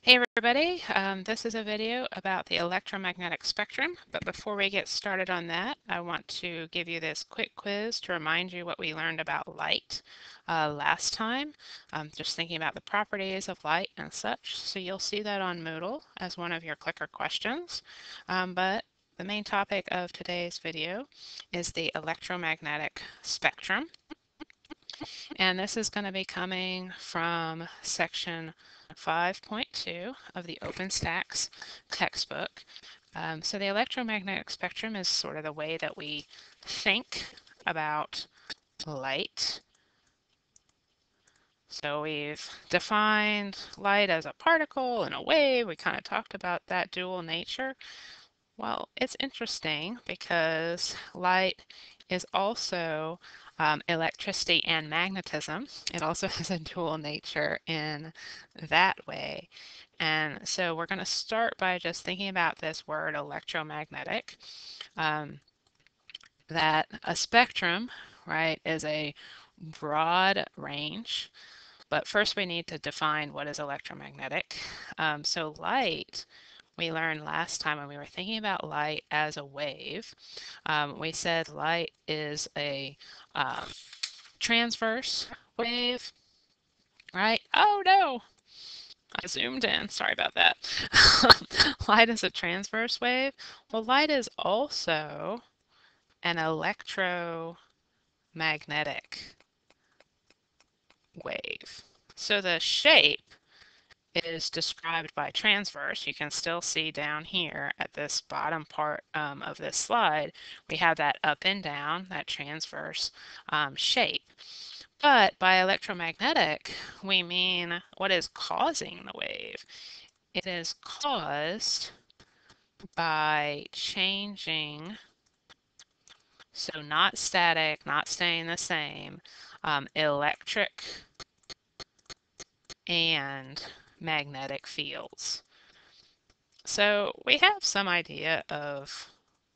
Hey everybody, this is a video about the electromagnetic spectrum, but before we get started on that, I want to give you this quick quiz to remind you what we learned about light last time, just thinking about the properties of light and such. So you'll see that on Moodle as one of your clicker questions, but the main topic of today's video is the electromagnetic spectrum. And this is going to be coming from section 5.2 of the OpenStax textbook. So the electromagnetic spectrum is sort of the way that we think about light. So we've defined light as a particle and a wave. We kind of talked about that dual nature. Well, it's interesting because light is also electricity and magnetism. It also has a dual nature in that way. And so we're going to start by just thinking about this word electromagnetic, um, that a spectrum, right, is a broad range. But first we need to define what is electromagnetic. So light, we learned last time when we were thinking about light as a wave, we said light is a transverse wave, right? Oh no, I zoomed in. Sorry about that. Light is a transverse wave. Well, light is also an electromagnetic wave. So the shape is described by transverse. You can still see down here at this bottom part of this slide, we have that up and down, that transverse shape. But by electromagnetic, we mean what is causing the wave. It is caused by changing, so not static, not staying the same, electric and magnetic fields. So we have some idea of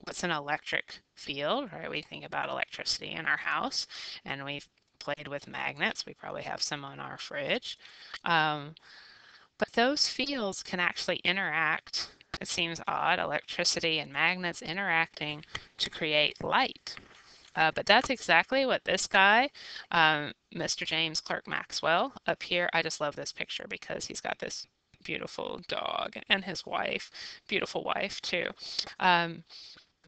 what's an electric field, right? We think about electricity in our house, and we've played with magnets. We probably have some on our fridge. But those fields can actually interact. It seems odd, electricity and magnets interacting to create light. But that's exactly what this guy, Mr. James Clerk Maxwell, up here, I just love this picture because he's got this beautiful dog and his wife, beautiful wife too.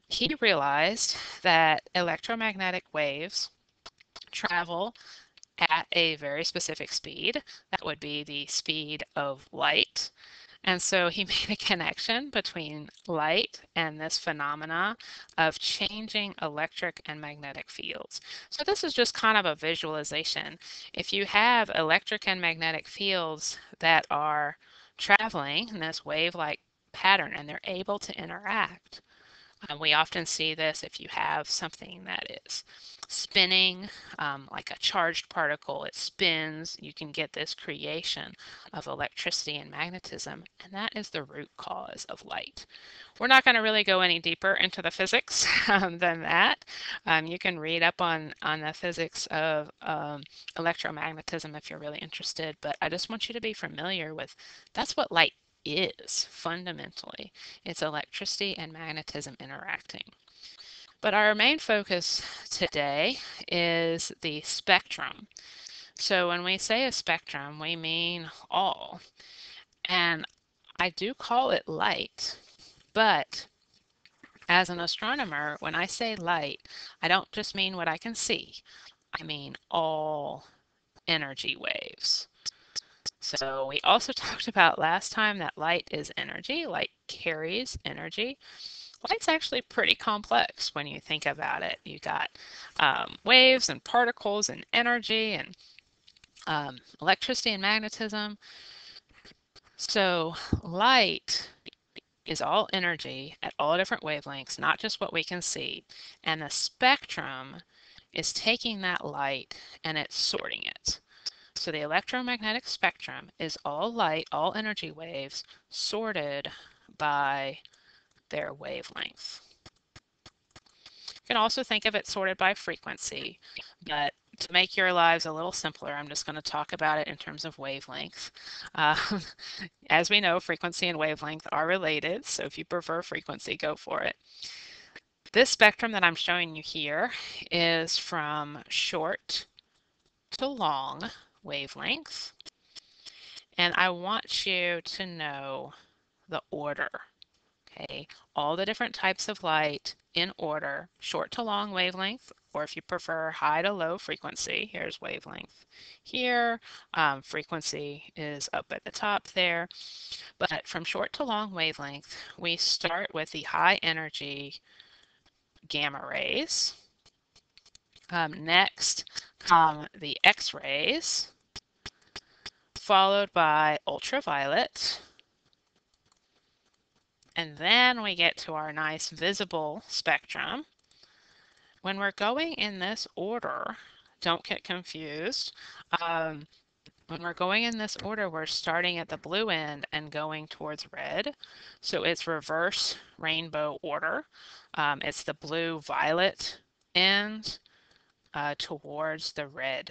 He realized that electromagnetic waves travel at a very specific speed. That would be the speed of light. And so he made a connection between light and this phenomena of changing electric and magnetic fields. So this is just kind of a visualization. If you have electric and magnetic fields that are traveling in this wave-like pattern and they're able to interact, we often see this if you have something that is spinning, like a charged particle, it spins, you can get this creation of electricity and magnetism, and that is the root cause of light. We're not going to really go any deeper into the physics than that. You can read up on the physics of electromagnetism if you're really interested, but I just want you to be familiar with that's what light is fundamentally. It's electricity and magnetism interacting. But our main focus today is the spectrum. So when we say a spectrum, we mean all. And I do call it light, but as an astronomer, when I say light, I don't just mean what I can see. I mean all energy waves. So we also talked about last time that light is energy, light carries energy. Light's actually pretty complex when you think about it. You got waves and particles and energy and electricity and magnetism. So light is all energy at all different wavelengths, not just what we can see. And the spectrum is taking that light and it's sorting it. So the electromagnetic spectrum is all light, all energy waves sorted by their wavelength. You can also think of it sorted by frequency, but to make your lives a little simpler, I'm just going to talk about it in terms of wavelength. Uh, as we know, frequency and wavelength are related, so if you prefer frequency, go for it. This spectrum that I'm showing you here is from short to long wavelength, and I want you to know the order. Okay, all the different types of light in order, short to long wavelength, or if you prefer high to low frequency, here's wavelength here. Frequency is up at the top there. But from short to long wavelength, we start with the high energy gamma rays. Next come the X-rays, followed by ultraviolet. And then we get to our nice visible spectrum. When we're going in this order, don't get confused. When we're going in this order, we're starting at the blue end and going towards red. So it's reverse rainbow order. It's the blue violet end towards the red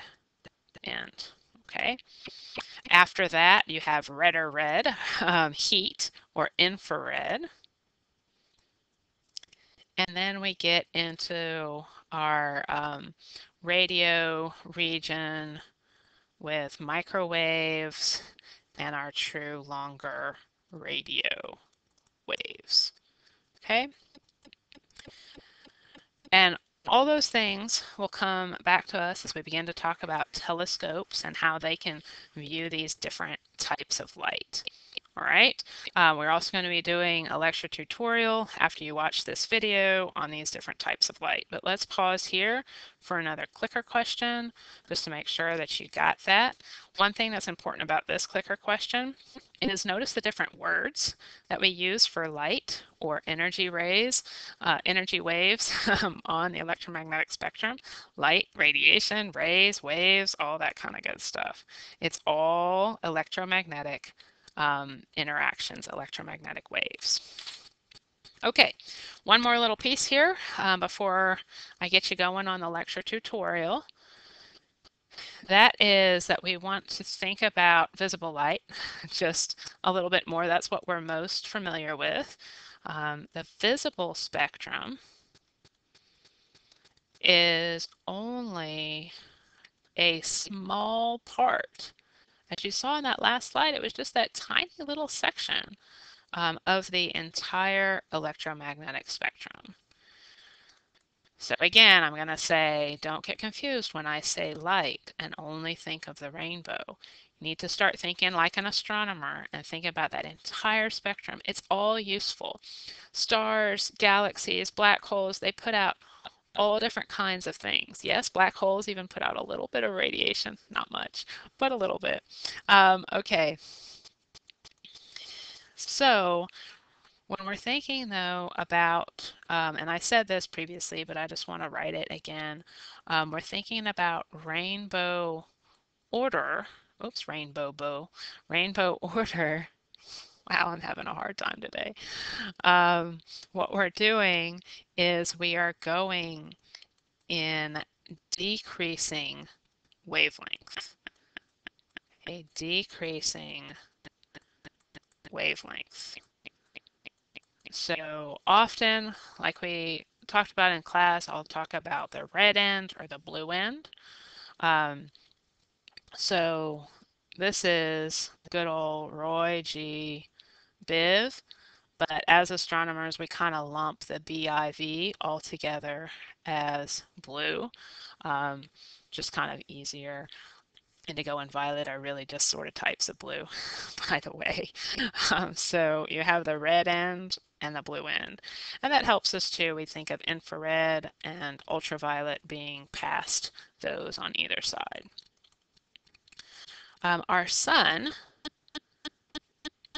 end. Okay. After that, you have redder red, heat or infrared. And then we get into our radio region with microwaves and our true longer radio waves. Okay? And all those things will come back to us as we begin to talk about telescopes and how they can view these different types of light. All right, we're also going to be doing a lecture tutorial after you watch this video on these different types of light. But let's pause here for another clicker question just to make sure that you got that. One thing that's important about this clicker question is notice the different words that we use for light or energy rays, energy waves on the electromagnetic spectrum. Light, radiation, rays, waves, all that kind of good stuff. It's all electromagnetic interactions, electromagnetic waves. Okay, one more little piece here before I get you going on the lecture tutorial. That is that we want to think about visible light just a little bit more. That's what we're most familiar with. The visible spectrum is only a small part. As you saw in that last slide, it was just that tiny little section of the entire electromagnetic spectrum. So again, I'm going to say, don't get confused when I say light and only think of the rainbow. You need to start thinking like an astronomer and think about that entire spectrum. It's all useful. Stars, galaxies, black holes, they put out all different kinds of things. Yes, black holes even put out a little bit of radiation, not much, but a little bit. Okay, so when we're thinking though about, and I said this previously, but I just want to write it again, we're thinking about rainbow order, oops, rainbow order. Wow, I'm having a hard time today. What we're doing is we are going in decreasing wavelength, a decreasing wavelength. So often, like we talked about in class, I'll talk about the red end or the blue end. So this is good old Roy G. Biv, but as astronomers, we kind of lump the BIV all together as blue, just kind of easier. Indigo and violet are really just sort of types of blue, by the way. So you have the red end and the blue end. And that helps us too. We think of infrared and ultraviolet being past those on either side. Our sun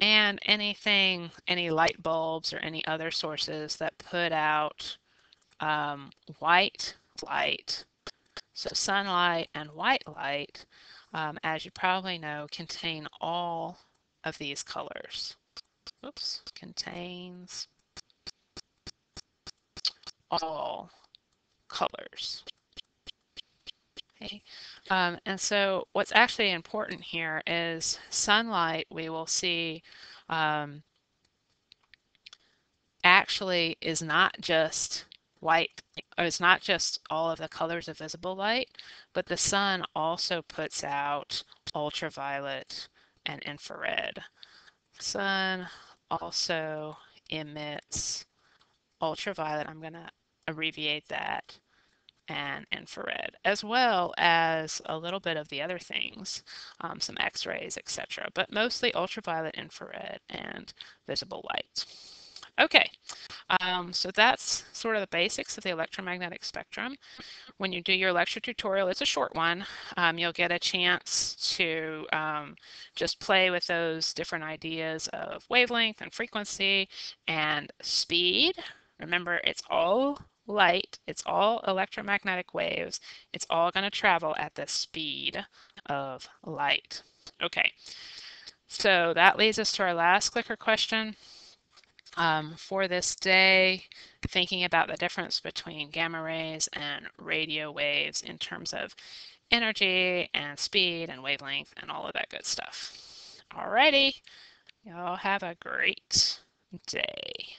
and anything, any light bulbs or any other sources that put out white light, so sunlight and white light, as you probably know, contain all of these colors. Oops, contains all colors. Okay. And so what's actually important here is sunlight, we will see um, actually is not just white, or it's not just all of the colors of visible light, but the sun also puts out ultraviolet and infrared. Sun also emits ultraviolet, I'm going to abbreviate that, and infrared, as well as a little bit of the other things, some x-rays, etc., but mostly ultraviolet, infrared, and visible light. Okay, so that's sort of the basics of the electromagnetic spectrum. When you do your lecture tutorial, it's a short one. You'll get a chance to just play with those different ideas of wavelength and frequency and speed. Remember, it's all light, it's all electromagnetic waves. It's all going to travel at the speed of light. Okay, so that leads us to our last clicker question for this day, thinking about the difference between gamma rays and radio waves in terms of energy and speed and wavelength and all of that good stuff. Alrighty, y'all have a great day.